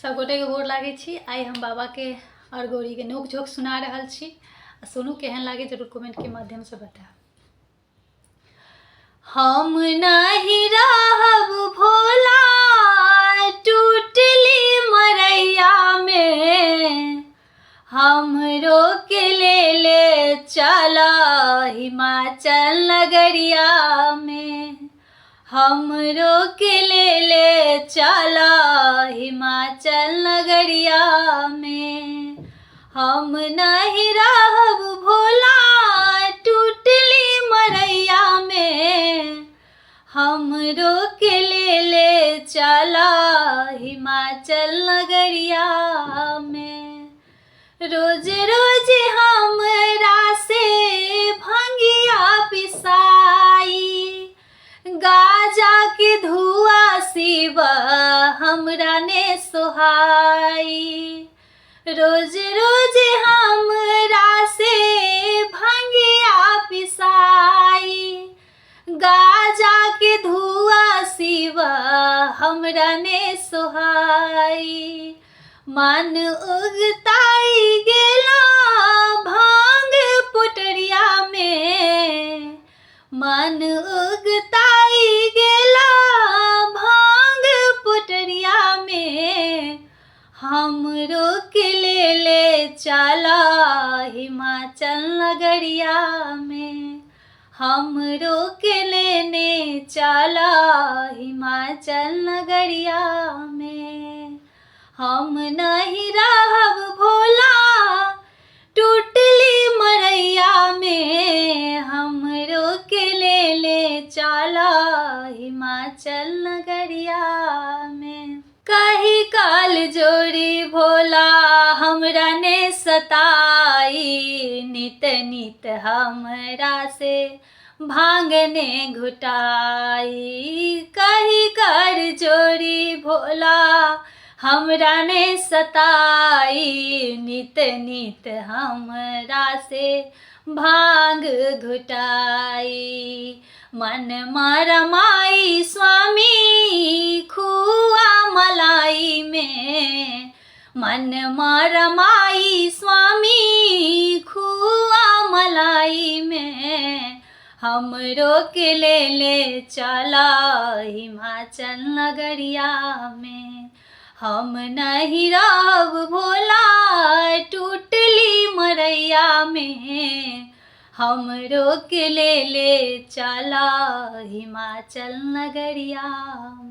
सब गोटे के गोर लागे छी। आई हम बाबा के और गौरी के नोक झोंक सुना रहल छी। सुनू केहन लागे जरूर कमेंट के माध्यम से बताएब। हम नहीं रहब भोला टूटली मरैया में, हमरो के ले चला हिमाचल नगरिया में, हमरो के ले चला हिमाचल नगरिया में। हम नहीं रहब भोला टूटली मरैया में, हमरो के ले चला हिमाचल नगरिया में। रोज रोज हमरा से भंगिया पिसाई, गाजा के धुआं सिवा हमरा ने सोहाई। रोज रोज हमरा से भंगिया पिसाई, गाजा के धुआं सिवा हमरा ने सोहाई। मन उगताई गेला भांग पुटरिया में, मन उगताई गेला भांग पुटरिया में, हमरो के ले चला हिमाचल नगरिया में, हमरो के लेने चला हिमाचल नगरिया में। हम नहीं रहब भोला टूटली मरैया में, हमरो के ले चला हिमाचल नगरिया में। कही काल जोड़ी भोला हमरा ने सताई, नित नित हमरा से भांगने घुटाई। कही कर जोड़ी भोला हमरा ने सताई, नित नित हमरा से भांग घुटाई। मन मारमाई स्वामी खुआ मलाई में, मन मारमाई स्वामी खुआ मलाई में, हमरो के ले चला हिमाचल नगरिया में। हम नहीं रहब भोला टूटली मरैया में, हमरो के ले चला हिमाचल नगरिया में।